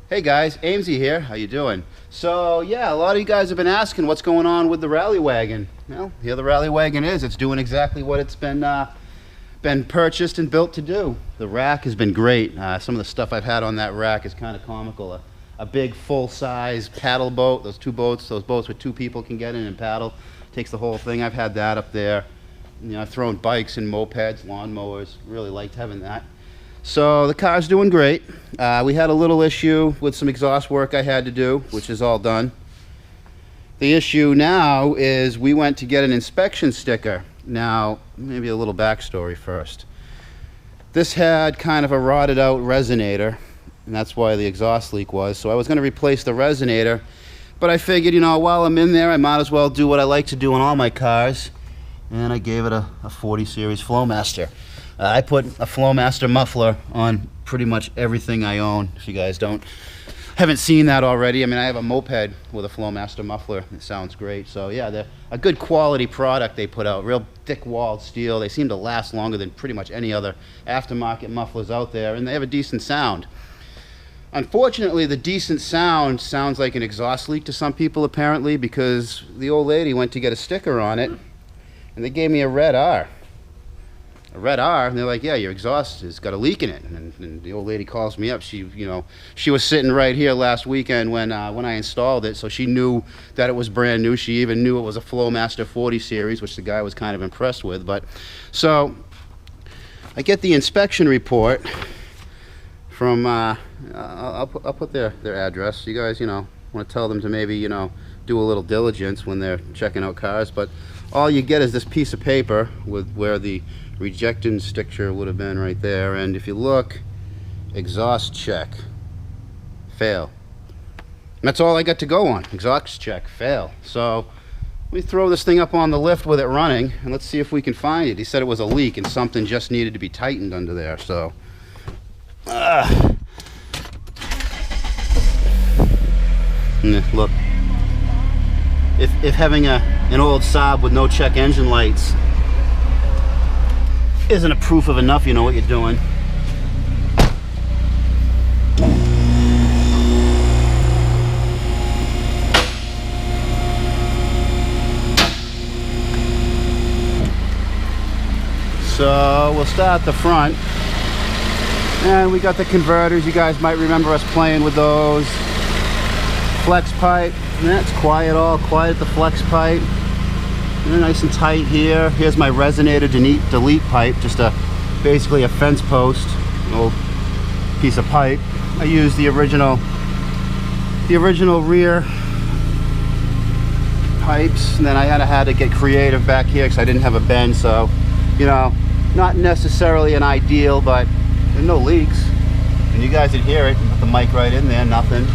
Hey guys, Amesy here. How you doing? So yeah, a lot of you guys have been asking what's going on with the RallyWagon. Well, here the RallyWagon is. It's doing exactly what it's been purchased and built to do. The rack has been great. Some of the stuff I've had on that rack is kind of comical. A big full-size paddle boat. Those boats where two people can get in and paddle. Takes the whole thing. I've had that up there. You know, I've thrown bikes and mopeds, lawnmowers. Really liked having that. So the car's doing great. We had a little issue with some exhaust work I had to do, which is all done. The issue now is we went to get an inspection sticker. Now, maybe a little backstory first. This had kind of a rotted out resonator, and that's why the exhaust leak was. So I was going to replace the resonator, but I figured, you know, while I'm in there, I might as well do what I like to do on all my cars. And I gave it a 40 series Flowmaster. I put a Flowmaster muffler on pretty much everything I own. If you guys haven't seen that already, I mean, I have a moped with a Flowmaster muffler. It sounds great. So yeah, they're a good quality product they put out. Real thick walled steel. They seem to last longer than pretty much any other aftermarket mufflers out there, and they have a decent sound. Unfortunately, the decent sound sounds like an exhaust leak to some people apparently, because the old lady went to get a sticker on it and they gave me a red R. A red R, and they're like, yeah, your exhaust has got a leak in it. And the old lady calls me up. She was sitting right here last weekend when I installed it, so she knew that it was brand new. She even knew it was a Flowmaster 40 series, which the guy was kind of impressed with. But so I get the inspection report from I'll put their address. You guys, you know, want to tell them to maybe, you know, do a little diligence when they're checking out cars. But all you get is this piece of paper with where the rejecting sticker would have been right there, and if you look, exhaust check, fail. And that's all I got to go on. Exhaust check, fail. So we throw this thing up on the lift with it running, and let's see if we can find it. He said it was a leak and something just needed to be tightened under there. So look, if having an old Saab with no check engine lights isn't a proof of enough, you know what you're doing. So we'll start at the front, and we got the converters. You guys might remember us playing with those. Flex pipe, and that's quiet at the flex pipe. They're nice and tight here. Here's my resonator delete pipe, just basically a fence post, an old piece of pipe. I used the original rear pipes, and then I had to get creative back here because I didn't have a bend. So, you know, not necessarily an ideal, but there's no leaks, and you guys would hear it. Put the mic right in there, nothing.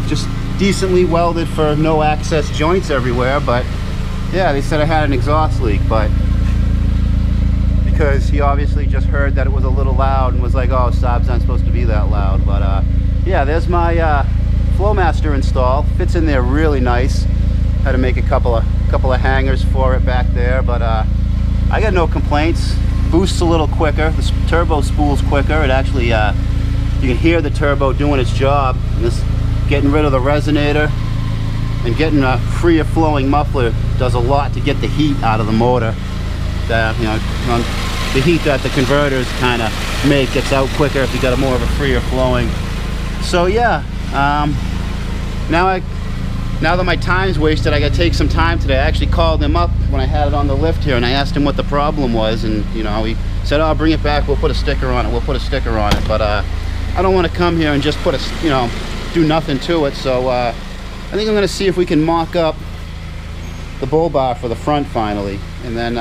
Just decently welded for no access joints everywhere, but yeah, they said I had an exhaust leak, but because he obviously just heard that it was a little loud and was like, oh, Saab's not supposed to be that loud. But yeah, there's my Flowmaster install. Fits in there really nice. Had to make a couple of hangers for it back there, but I got no complaints. Boosts a little quicker. The turbo spools quicker. It actually, you can hear the turbo doing its job. And this getting rid of the resonator and getting a freer flowing muffler does a lot to get the heat out of the motor. That, you know, the heat that the converters kind of make gets out quicker if you got a more of a freer flowing. So yeah, now that my time's wasted, I gotta take some time today. I actually called him up when I had it on the lift here, and I asked him what the problem was, and you know, he said, "Oh, bring it back. We'll put a sticker on it. We'll put a sticker on it." But I don't want to come here and just put a, you know, do nothing to it. So I think I'm gonna see if we can mock up the bull bar for the front finally, and then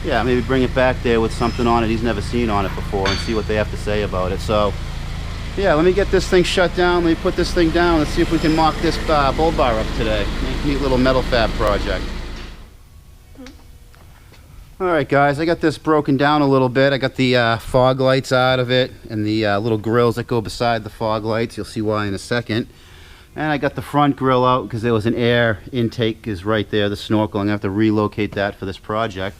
yeah, maybe bring it back there with something on it he's never seen on it before, and see what they have to say about it. So yeah, let me get this thing shut down. Let me put this thing down. Let's see if we can mock this bull bar up today. Neat little metal fab project. Alright guys, I got this broken down a little bit. I got the fog lights out of it, and the little grills that go beside the fog lights. You'll see why in a second. And I got the front grill out because there was an air intake is right there, the snorkel. I'm going to have to relocate that for this project.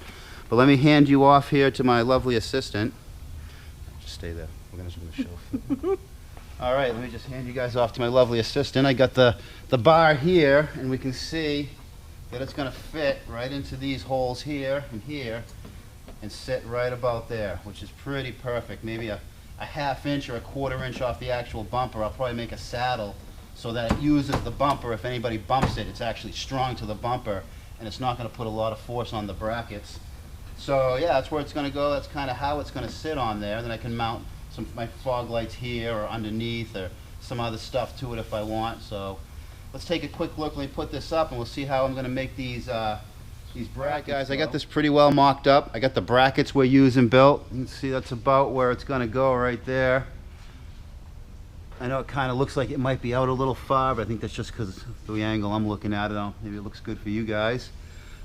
But let me hand you off here to my lovely assistant. Just stay there. We're going to show. All right, let me just hand you guys off to my lovely assistant. I got the bar here, and we can see that it's going to fit right into these holes here and here and sit right about there, which is pretty perfect. Maybe a half inch or a quarter inch off the actual bumper. I'll probably make a saddle so that it uses the bumper. If anybody bumps it, it's actually strong to the bumper, and it's not going to put a lot of force on the brackets. So yeah, that's where it's going to go. That's kind of how it's going to sit on there. Then I can mount some of my fog lights here or underneath or some other stuff to it if I want. So let's take a quick look. Let me put this up and we'll see how I'm going to make these brackets. Right, guys, I got this pretty well mocked up. I got the brackets we're using built. You can see that's about where it's going to go right there. I know it kind of looks like it might be out a little far, but I think that's just because of the angle I'm looking at it. Maybe it looks good for you guys.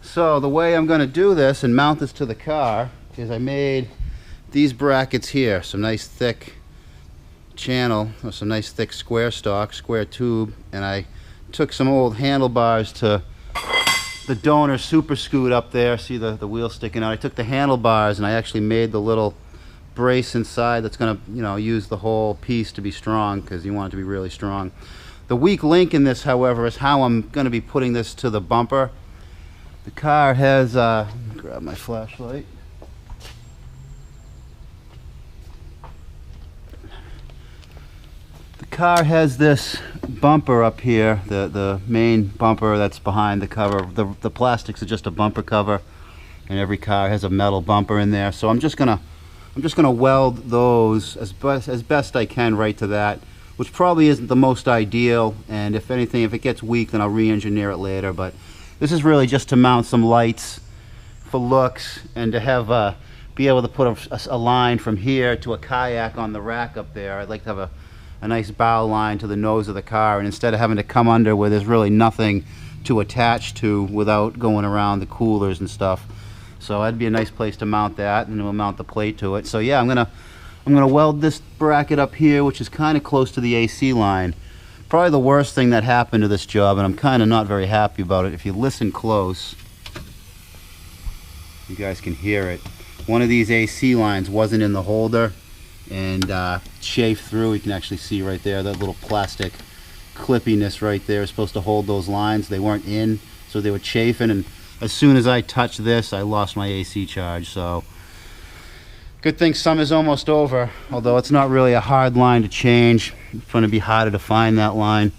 So the way I'm going to do this and mount this to the car is I made these brackets here, some nice thick channel, or some nice thick square tube, and I took some old handlebars to the donor super scoot up there. See the wheel sticking out. I took the handlebars and I actually made the little brace inside that's going to, you know, use the whole piece to be strong, because you want it to be really strong. The weak link in this, however, is how I'm going to be putting this to the bumper. The car has grab my flashlight. The car has this bumper up here, the main bumper that's behind the cover. The plastics are just a bumper cover, and every car has a metal bumper in there. So I'm just gonna weld those as best I can right to that, which probably isn't the most ideal, and if anything, if it gets weak, then I'll re-engineer it later. But this is really just to mount some lights for looks, and to have be able to put a line from here to a kayak on the rack up there. I'd like to have a nice bow line to the nose of the car, and instead of having to come under where there's really nothing to attach to without going around the coolers and stuff. So that'd be a nice place to mount that, and we'll mount the plate to it. So yeah, I'm gonna weld this bracket up here, which is kind of close to the AC line. Probably the worst thing that happened to this job, and I'm kind of not very happy about it. If you listen close, you guys can hear it. One of these AC lines wasn't in the holder and chafed through. You can actually see right there, that little plastic clippiness right there is supposed to hold those lines. They weren't in, so they were chafing, and as soon as I touched this, I lost my AC charge. So good thing summer's almost over, although it's not really a hard line to change. It's going to be harder to find that line.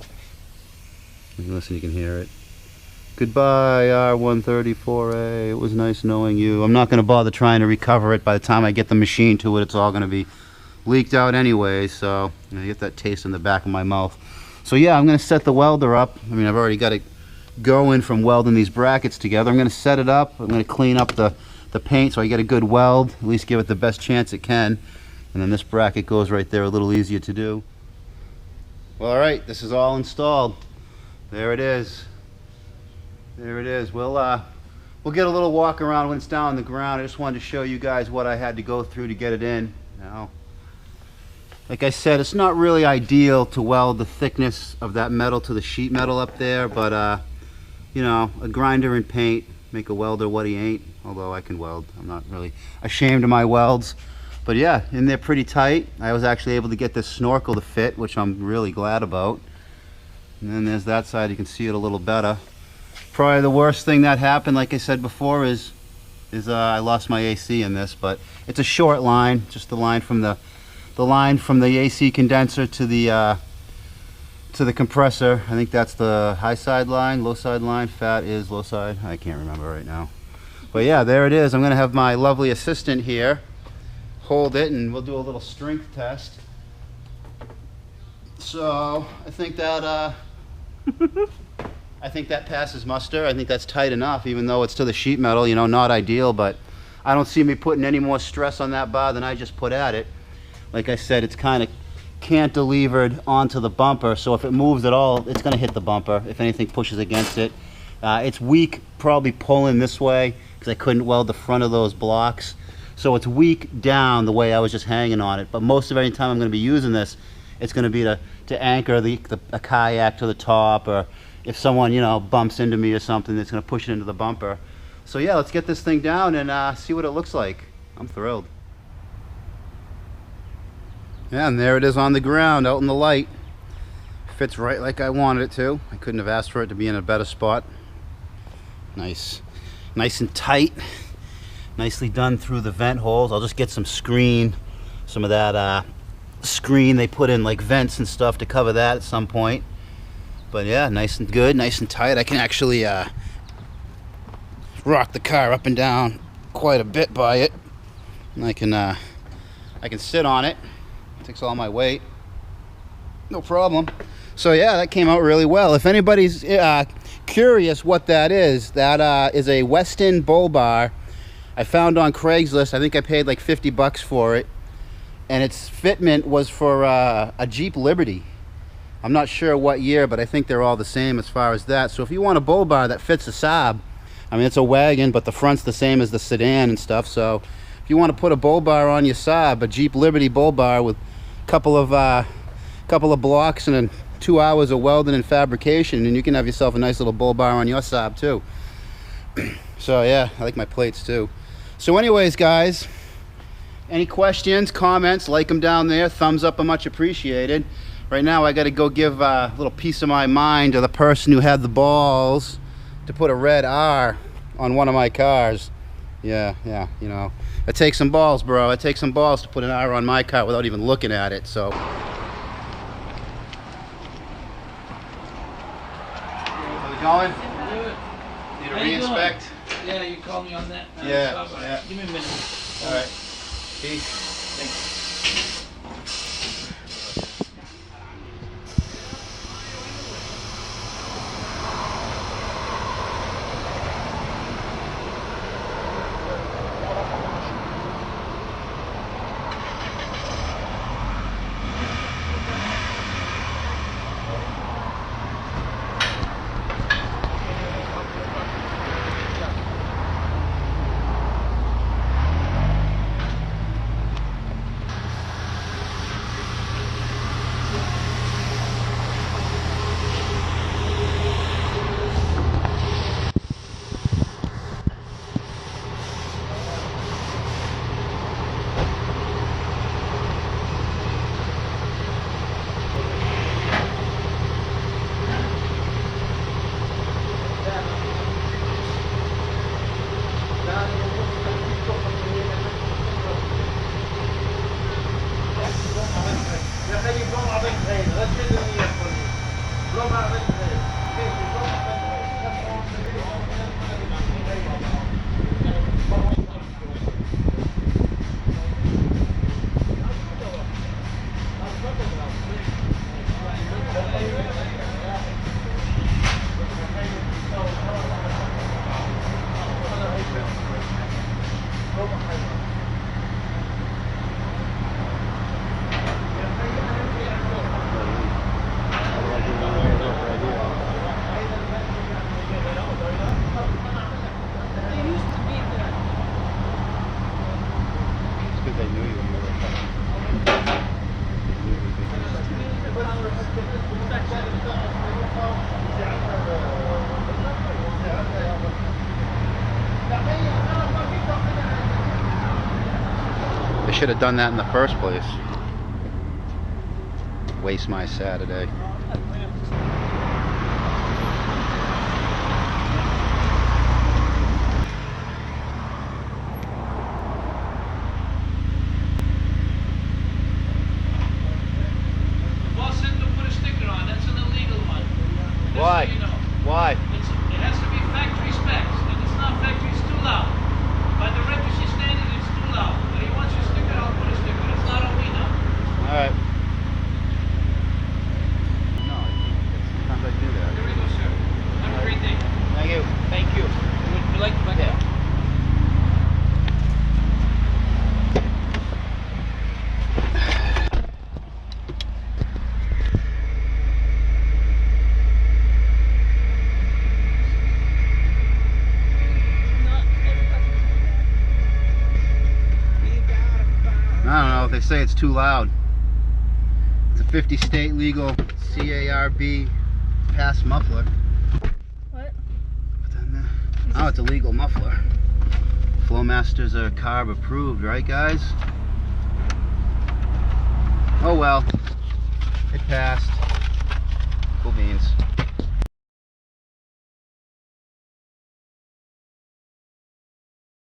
Listen, you can hear it. Goodbye, R134A. It was nice knowing you. I'm not going to bother trying to recover it. By the time I get the machine to it, it's all going to be leaked out anyway, so I get that taste in the back of my mouth. So yeah, I'm going to set the welder up. I mean, I've already got it going from welding these brackets together. I'm going to set it up. I'm going to clean up the paint so I get a good weld, at least give it the best chance it can, and then this bracket goes right there, a little easier to do. Well, all right, this is all installed. There it is. There it is. We'll get a little walk around when it's down on the ground. I just wanted to show you guys what I had to go through to get it in. Now, like I said, it's not really ideal to weld the thickness of that metal to the sheet metal up there, but you know, a grinder and paint make a welder what he ain't. Although I can weld, I'm not really ashamed of my welds. But yeah, in there pretty tight. I was actually able to get this snorkel to fit, which I'm really glad about. And then there's that side, you can see it a little better. Probably the worst thing that happened, like I said before, is I lost my AC in this, but it's a short line, just the line from the AC condenser to the compressor. I think that's the high side line, low side line. Fat is low side. I can't remember right now. But yeah, there it is. I'm going to have my lovely assistant here hold it, and we'll do a little strength test. So I think that I think that passes muster. I think that's tight enough, even though it's to the sheet metal. You know, not ideal, but I don't see me putting any more stress on that bar than I just put at it. Like I said, it's kind of cantilevered onto the bumper, so if it moves at all, it's going to hit the bumper. If anything pushes against it, it's weak, probably pulling this way because I couldn't weld the front of those blocks. So it's weak down the way I was just hanging on it. But most of any time I'm going to be using this, it's going to be to anchor a kayak to the top, or if someone, you know, bumps into me or something, it's going to push it into the bumper. So yeah, let's get this thing down and see what it looks like. I'm thrilled. Yeah, and there it is on the ground out in the light. Fits right like I wanted it to. I couldn't have asked for it to be in a better spot. Nice and tight. Nicely done through the vent holes. I'll just get some screen, some of that screen they put in, like vents and stuff, to cover that at some point. But yeah, nice and good, nice and tight. I can actually rock the car up and down quite a bit by it, and I can sit on it. It takes all my weight, no problem. So yeah, that came out really well. If anybody's curious what that is a Weston bull bar I found on Craigslist. I think I paid like 50 bucks for it, and its fitment was for a Jeep Liberty. I'm not sure what year, but I think they're all the same as far as that. So if you want a bull bar that fits a Saab, I mean, it's a wagon, but the front's the same as the sedan and stuff. So if you want to put a bull bar on your Saab, a Jeep Liberty bull bar with a couple of blocks and 2 hours of welding and fabrication, and you can have yourself a nice little bull bar on your Saab too. So yeah, I like my plates too. So anyways, guys, any questions, comments, like them down there. Thumbs up are much appreciated. Right now I got to go give a little piece of my mind to the person who had the balls to put a red R on one of my cars. Yeah, you know, it takes some balls, bro. It takes some balls to put an R on my car without even looking at it. So how's it going? Need a re-inspect? Yeah, you called me on that. Yeah. Give me a minute. All right. Peace. Thanks. They should have done that in the first place. Waste my Saturday. Why? So you know. Why? It has to be factory specs, and it's not factory, it's too loud. By the registry standard, it's too loud. But he wants you to stick it, I'll put a sticker. It's not on me now. Alright. No, sometimes I do that. Here we go, sir. Have a great day. Thank you. Thank you. Would you like to back out? I don't know if they say it's too loud. It's a 50 state legal CARB pass muffler. What? Put that in there. Oh, it's a legal muffler. Flowmasters are CARB approved, right guys? Oh well. It passed. Cool beans.